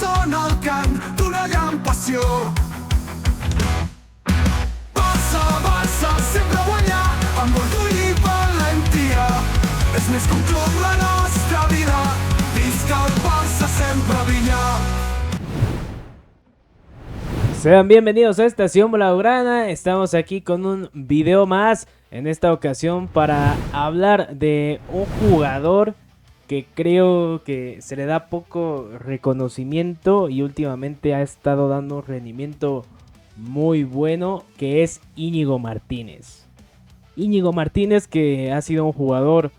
són el cant d'una gran passió. Barça, Barça, sempre guanyar, amb orgull i valentia. És més que un club la nostra vida, visca el Barça sempre brillar. Sean bienvenidos a Estación Blaugrana. Estamos aquí con un video más, en esta ocasión para hablar de un jugador que creo que se le da poco reconocimiento y últimamente ha estado dando un rendimiento muy bueno, que es Íñigo Martínez. Íñigo Martínez, que ha sido un jugador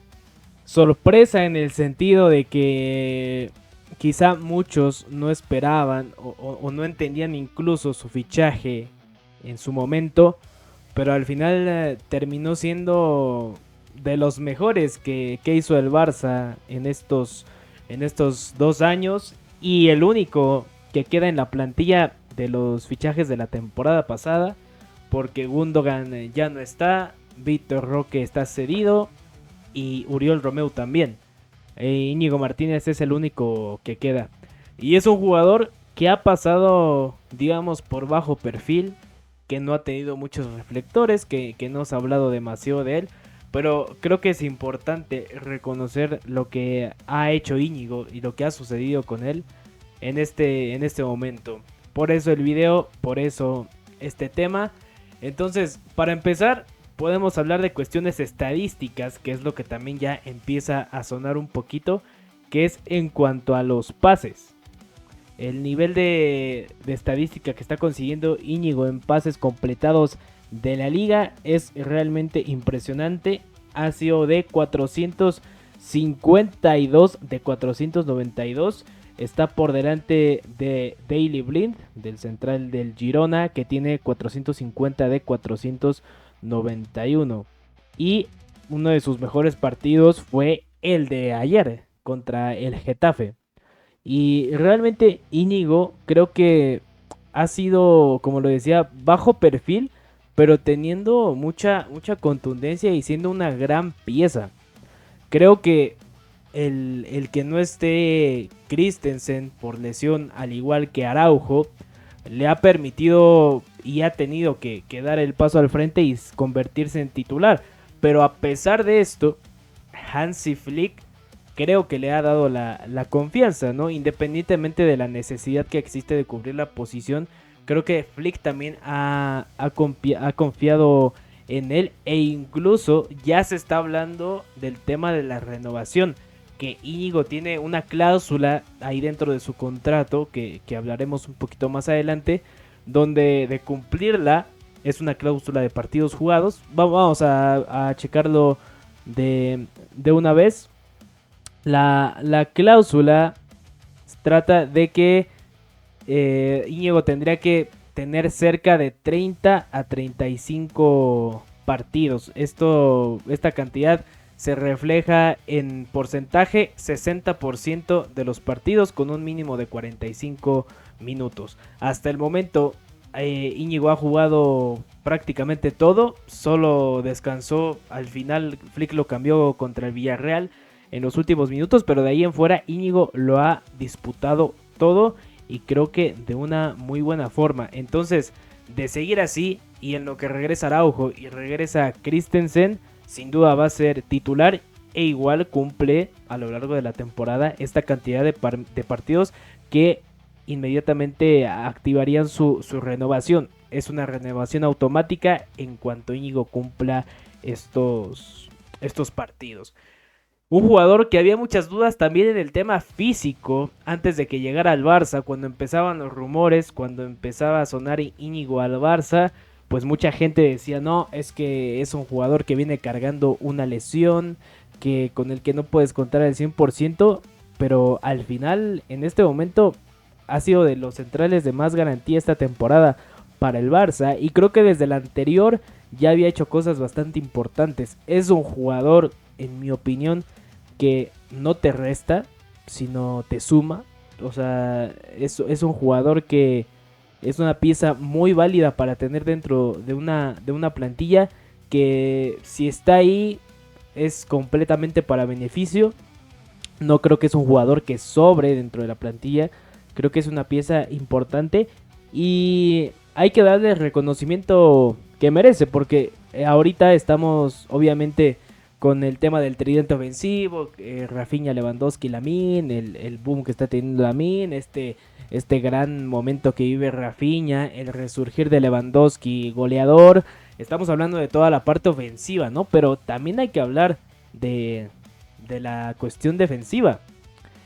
sorpresa en el sentido de que quizá muchos no esperaban o no entendían incluso su fichaje en su momento, pero al final terminó siendo de los mejores que hizo el Barça en estos 2 años, y el único que queda en la plantilla de los fichajes de la temporada pasada, porque Gundogan ya no está, Víctor Roque está cedido y Oriol Romeu también. Íñigo Martínez es el único que queda. Y es un jugador que ha pasado, digamos, por bajo perfil, que no ha tenido muchos reflectores, que no se ha hablado demasiado de él. Pero creo que es importante reconocer lo que ha hecho Íñigo y lo que ha sucedido con él en este momento. Por eso el video, por eso este tema. Entonces, para empezar, podemos hablar de cuestiones estadísticas, que es lo que también ya empieza a sonar un poquito, que es en cuanto a los pases. El nivel de estadística que está consiguiendo Íñigo en pases completados de la liga es realmente impresionante. Ha sido de 452 de 492. Está por delante de Daley Blind, del central del Girona, que tiene 450 de 491. Y uno de sus mejores partidos fue el de ayer contra el Getafe. Y realmente Íñigo creo que ha sido, como lo decía, bajo perfil, pero teniendo mucha contundencia y siendo una gran pieza. Creo que el que no esté Christensen por lesión, al igual que Araujo, le ha permitido y ha tenido que dar el paso al frente y convertirse en titular. Pero a pesar de esto, Hansi Flick creo que le ha dado la confianza, ¿no? Independientemente de la necesidad que existe de cubrir la posición, creo que Flick también ha confiado en él, e incluso ya se está hablando del tema de la renovación, que Íñigo tiene una cláusula ahí dentro de su contrato, que hablaremos un poquito más adelante, donde de cumplirla es una cláusula de partidos jugados. Vamos a checarlo de una vez. La cláusula trata de que Íñigo tendría que tener cerca de 30 a 35 partidos. Esta cantidad se refleja en porcentaje: 60% de los partidos con un mínimo de 45 minutos. Hasta el momento Íñigo ha jugado prácticamente todo, solo descansó al final. Flick lo cambió contra el Villarreal en los últimos minutos, pero de ahí en fuera Íñigo lo ha disputado todo, y creo que de una muy buena forma. Entonces, de seguir así, y en lo que regresa Araujo y regresa Christensen, sin duda va a ser titular, e igual cumple a lo largo de la temporada esta cantidad de partidos que inmediatamente activarían su renovación. Es una renovación automática en cuanto Íñigo cumpla estos partidos. Un jugador que había muchas dudas también en el tema físico antes de que llegara al Barça, cuando empezaban los rumores, cuando empezaba a sonar Íñigo al Barça, pues mucha gente decía, no, es que es un jugador que viene cargando una lesión, que con el que no puedes contar al 100%, pero al final, en este momento, ha sido de los centrales de más garantía esta temporada para el Barça, y creo que desde la anterior ya había hecho cosas bastante importantes. Es un jugador, en mi opinión, que no te resta, sino te suma. O sea, es un jugador que es una pieza muy válida para tener dentro de una plantilla, que si está ahí es completamente para beneficio. No creo que es un jugador que sobre dentro de la plantilla, Creo que es una pieza importante y hay que darle el reconocimiento que merece, porque ahorita estamos obviamente con el tema del tridente ofensivo, Rafinha, Lewandowski, Lamine, el boom que está teniendo Lamine, este gran momento que vive Rafinha, el resurgir de Lewandowski goleador. Estamos hablando de toda la parte ofensiva, ¿no? Pero también hay que hablar de la cuestión defensiva.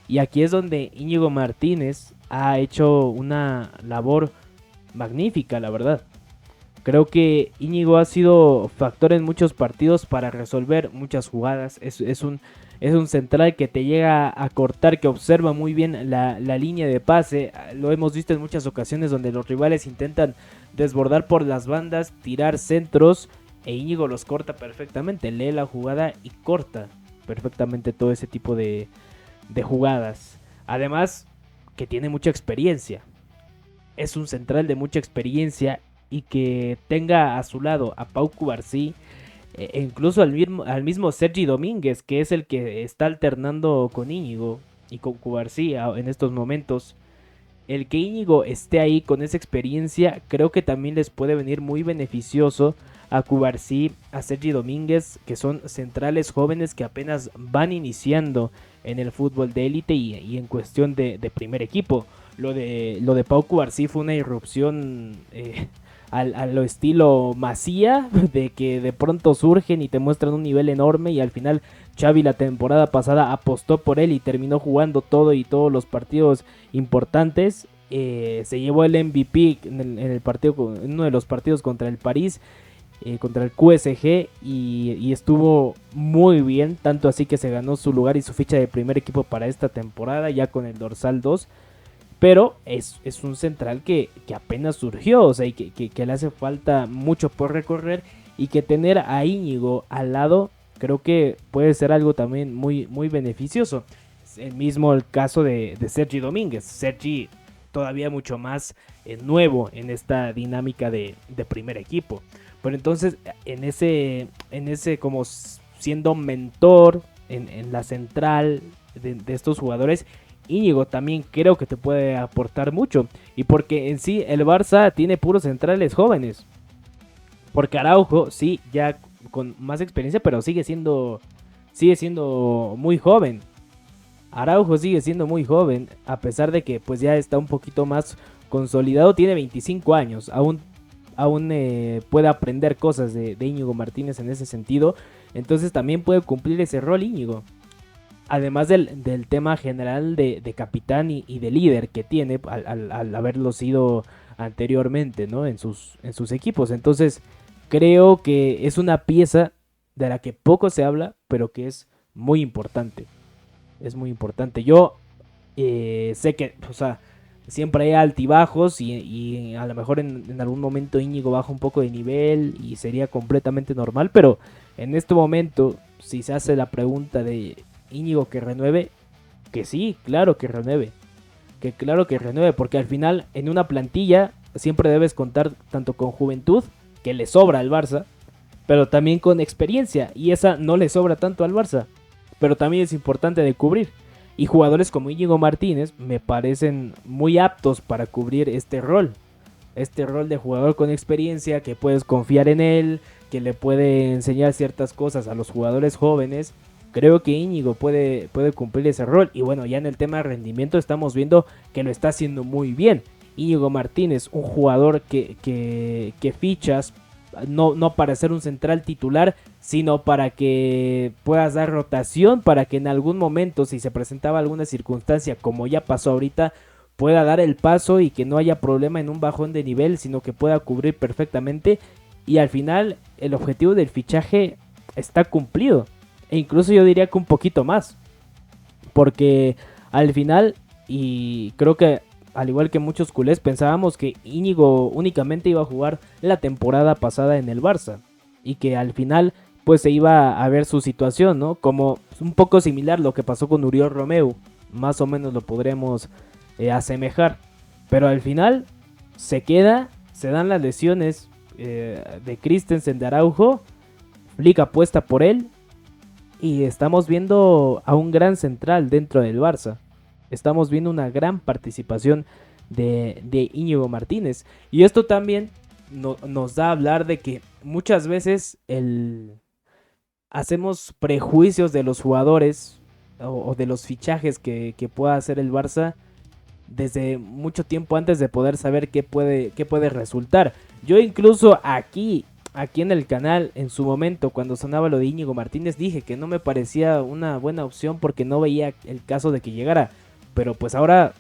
Y aquí es donde Íñigo Martínez ha hecho una labor magnífica, la verdad. Creo que Íñigo ha sido factor en muchos partidos para resolver muchas jugadas. Es un central que te llega a cortar, que observa muy bien la línea de pase. Lo hemos visto en muchas ocasiones donde los rivales intentan desbordar por las bandas, tirar centros, e Íñigo los corta perfectamente. Lee la jugada y corta perfectamente todo ese tipo de jugadas. Además, que tiene mucha experiencia. Es un central de mucha experiencia y que tenga a su lado a Pau Cubarsí e incluso al mismo Sergi Domínguez, que es el que está alternando con Íñigo y con Cubarsí en estos momentos. El que Íñigo esté ahí con esa experiencia creo que también les puede venir muy beneficioso a Cubarsí, a Sergi Domínguez, que son centrales jóvenes que apenas van iniciando en el fútbol de élite y en cuestión de primer equipo. Lo de Pau Cubarsí fue una irrupción a lo estilo Masía, de que de pronto surgen y te muestran un nivel enorme, y al final Xavi la temporada pasada apostó por él y terminó jugando todo y todos los partidos importantes. Se llevó el MVP en uno de los partidos contra el París, contra el QSG, y estuvo muy bien, tanto así que se ganó su lugar y su ficha de primer equipo para esta temporada, ya con el dorsal 2. Pero es un central que apenas surgió, o sea, y que le hace falta mucho por recorrer, y que tener a Íñigo al lado creo que puede ser algo también muy, muy beneficioso. El caso de Sergi Domínguez. Sergi todavía mucho más nuevo en esta dinámica de primer equipo. Pero entonces en ese como siendo mentor en la central de estos jugadores, Íñigo también creo que te puede aportar mucho. Y porque en sí el Barça tiene puros centrales jóvenes. Porque Araujo, sí, ya con más experiencia, pero sigue siendo muy joven. Araujo sigue siendo muy joven, a pesar de que pues ya está un poquito más consolidado. Tiene 25 años, aún puede aprender cosas de Íñigo Martínez en ese sentido. Entonces también puede cumplir ese rol Íñigo. Además del tema general de capitán y de líder que tiene al haberlo sido anteriormente, ¿no? en sus equipos. Entonces creo que es una pieza de la que poco se habla, pero que es muy importante. Es muy importante. Yo sé que, o sea, siempre hay altibajos y a lo mejor en algún momento Íñigo baja un poco de nivel y sería completamente normal, pero en este momento, si se hace la pregunta de Íñigo que renueve, que sí, claro que renueve. Que claro que renueve, porque al final en una plantilla siempre debes contar tanto con juventud, que le sobra al Barça, pero también con experiencia, y esa no le sobra tanto al Barça, pero también es importante de cubrir. Y jugadores como Íñigo Martínez me parecen muy aptos para cubrir este rol de jugador con experiencia, que puedes confiar en él, que le puede enseñar ciertas cosas a los jugadores jóvenes. Creo que Íñigo puede cumplir ese rol. Y bueno, ya en el tema de rendimiento estamos viendo que lo está haciendo muy bien. Íñigo Martínez, un jugador que fichas no para ser un central titular, sino para que puedas dar rotación, para que en algún momento, si se presentaba alguna circunstancia como ya pasó ahorita, pueda dar el paso y que no haya problema en un bajón de nivel, sino que pueda cubrir perfectamente. Y al final el objetivo del fichaje está cumplido. E incluso yo diría que un poquito más. Porque al final, y creo que al igual que muchos culés, pensábamos que Íñigo únicamente iba a jugar la temporada pasada en el Barça. Y que al final pues se iba a ver su situación, ¿no? Como un poco similar lo que pasó con Oriol Romeu. Más o menos lo podremos asemejar. Pero al final se dan las lesiones de Christensen, de Araujo. Flick apuesta por él. Y estamos viendo a un gran central dentro del Barça. estamos viendo una gran participación de Íñigo Martínez. Y esto también nos da a hablar de que muchas veces hacemos prejuicios de los jugadores o de los fichajes que pueda hacer el Barça desde mucho tiempo antes de poder saber qué puede resultar. Yo incluso aquí en el canal, en su momento, cuando sonaba lo de Íñigo Martínez, dije que no me parecía una buena opción porque no veía el caso de que llegara. Pero pues ahora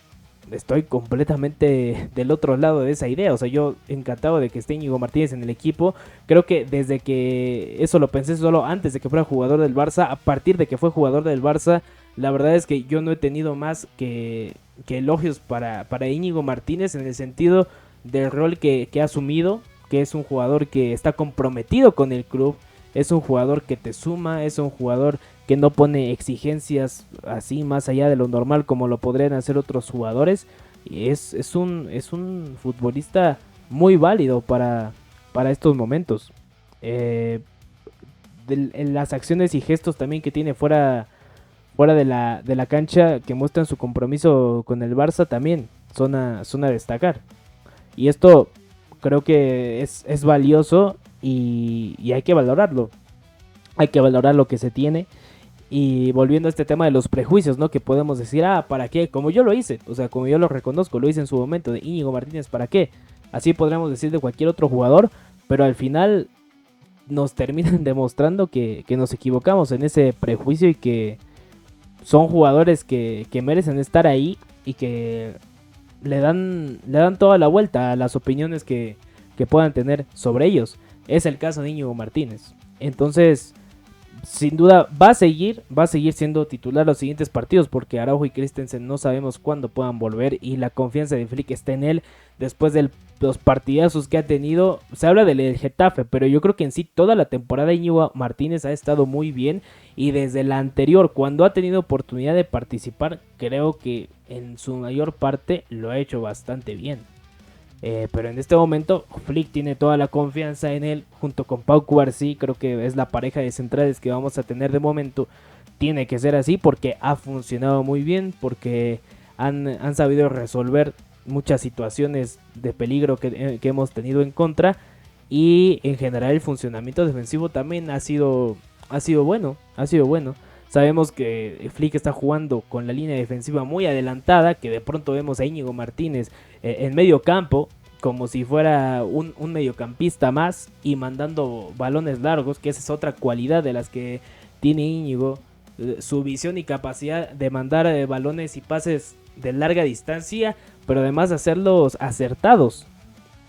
estoy completamente del otro lado de esa idea. O sea, yo encantado de que esté Íñigo Martínez en el equipo. Creo que desde que eso lo pensé solo antes de que fuera jugador del Barça, a partir de que fue jugador del Barça, la verdad es que yo no he tenido más que elogios para Íñigo Martínez en el sentido del rol que ha asumido, que es un jugador que está comprometido con el club, es un jugador que te suma, es un jugador que no pone exigencias así más allá de lo normal como lo podrían hacer otros jugadores. Y es un futbolista muy válido para estos momentos. En las acciones y gestos también que tiene fuera de la cancha, que muestran su compromiso con el Barça, también son a destacar. Y esto creo que es valioso y hay que valorarlo. Hay que valorar lo que se tiene. Y volviendo a este tema de los prejuicios, ¿no? Que podemos decir, ¿para qué? Como yo lo hice, o sea, como yo lo reconozco, lo hice en su momento de Íñigo Martínez, ¿para qué? Así podríamos decir de cualquier otro jugador, pero al final nos terminan demostrando que nos equivocamos en ese prejuicio y que son jugadores que merecen estar ahí y que le dan toda la vuelta a las opiniones que puedan tener sobre ellos. Es el caso de Íñigo Martínez. Entonces, sin duda va a seguir siendo titular los siguientes partidos, porque Araujo y Christensen no sabemos cuándo puedan volver y la confianza de Flick está en él después de los partidazos que ha tenido. Se habla del Getafe, pero yo creo que en sí toda la temporada Íñigo Martínez ha estado muy bien y desde la anterior, cuando ha tenido oportunidad de participar, creo que en su mayor parte lo ha hecho bastante bien. Pero en este momento Flick tiene toda la confianza en él junto con Pau Cubarsí. Creo que es la pareja de centrales que vamos a tener de momento. Tiene que ser así porque ha funcionado muy bien, porque han sabido resolver muchas situaciones de peligro que hemos tenido en contra. Y en general el funcionamiento defensivo también ha sido bueno. Sabemos que Flick está jugando con la línea defensiva muy adelantada, que de pronto vemos a Íñigo Martínez en medio campo, como si fuera un mediocampista más y mandando balones largos, que esa es otra cualidad de las que tiene Íñigo, su visión y capacidad de mandar balones y pases de larga distancia, pero además hacerlos acertados.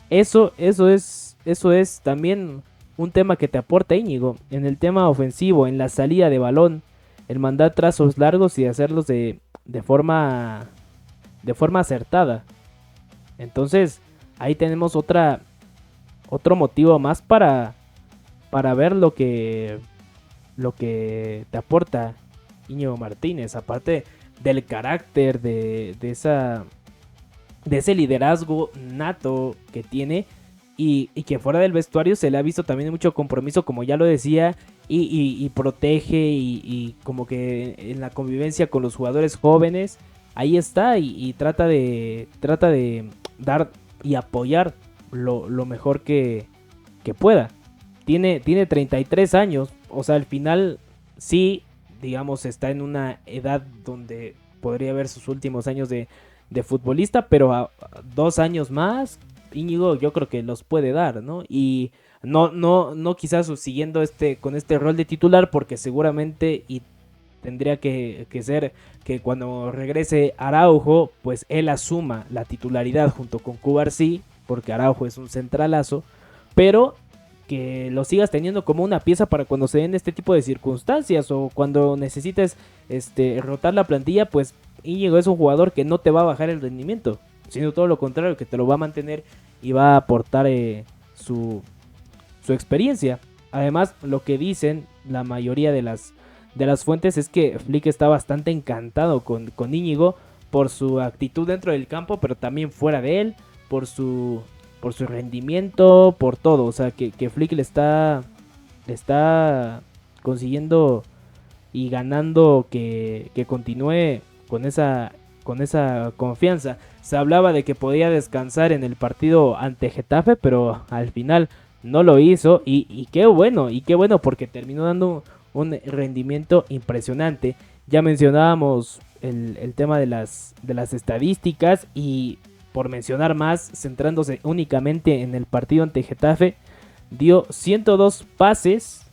Eso es también un tema que te aporta Íñigo en el tema ofensivo, en la salida de balón, el mandar trazos largos y hacerlos de forma acertada. Entonces, ahí tenemos otro motivo más para ver lo que te aporta Íñigo Martínez, aparte del carácter de ese liderazgo nato que tiene y que fuera del vestuario se le ha visto también mucho compromiso, como ya lo decía, y protege y como que en la convivencia con los jugadores jóvenes ahí está y trata de dar y apoyar lo mejor que pueda. Tiene 33 años, o sea, al final sí, digamos, está en una edad donde podría ver sus últimos años de futbolista, pero a 2 años más Íñigo yo creo que los puede dar, ¿no? Y no quizás siguiendo con este rol de titular, porque seguramente y tendría que ser que cuando regrese Araujo, pues él asuma la titularidad junto con Cubarsí, porque Araujo es un centralazo, pero que lo sigas teniendo como una pieza para cuando se den este tipo de circunstancias o cuando necesites rotar la plantilla, pues Íñigo es un jugador que no te va a bajar el rendimiento, sino todo lo contrario, que te lo va a mantener y va a aportar su experiencia. Además, lo que dicen la mayoría de las fuentes es que Flick está bastante encantado con Íñigo por su actitud dentro del campo, pero también fuera de él, por su rendimiento, por todo. O sea, que Flick le está consiguiendo y ganando que continúe con con esa confianza. Se hablaba de que podía descansar en el partido ante Getafe, pero al final no lo hizo y qué bueno, porque terminó dando un rendimiento impresionante. Ya mencionábamos el tema de las estadísticas y por mencionar más, centrándose únicamente en el partido ante Getafe, dio 102 pases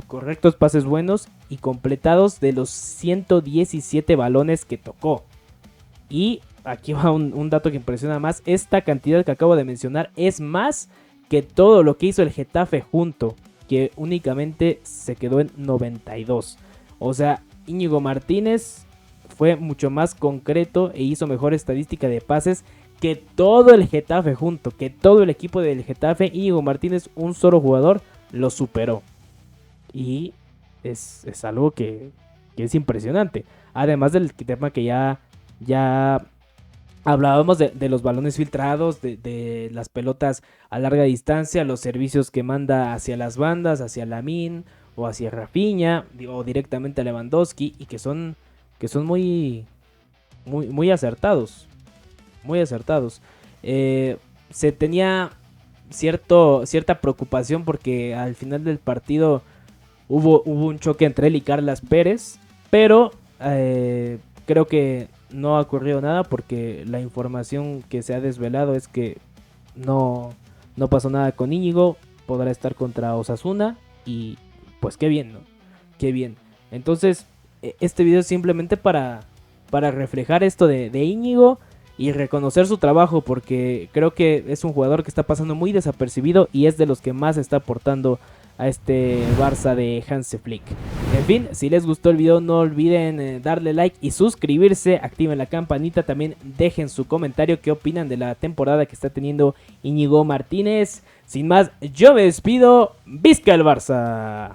correctos, pases buenos y completados de los 117 balones que tocó. Y aquí va un dato que impresiona más, esta cantidad que acabo de mencionar es más que todo lo que hizo el Getafe junto, que únicamente se quedó en 92. O sea, Íñigo Martínez fue mucho más concreto e hizo mejor estadística de pases que todo el Getafe junto, que todo el equipo del Getafe. Íñigo Martínez, un solo jugador, lo superó. Y es algo que es impresionante. Además del tema que ya hablábamos de los balones filtrados, de las pelotas a larga distancia, los servicios que manda hacia las bandas, hacia Lamine o hacia Rafinha o directamente a Lewandowski, y que son muy acertados. Muy acertados. Se tenía cierta preocupación porque al final del partido hubo un choque entre él y Carlas Pérez, pero creo que no ha ocurrido nada porque la información que se ha desvelado es que no pasó nada con Íñigo, podrá estar contra Osasuna y pues qué bien, ¿no? Qué bien. Entonces, este video es simplemente para reflejar esto de Íñigo y reconocer su trabajo, porque creo que es un jugador que está pasando muy desapercibido y es de los que más está aportando a este Barça de Hansi Flick. En fin, si les gustó el video no olviden darle like y suscribirse, activen la campanita, también dejen su comentario qué opinan de la temporada que está teniendo Íñigo Martínez. Sin más, yo me despido, ¡Vizca el Barça!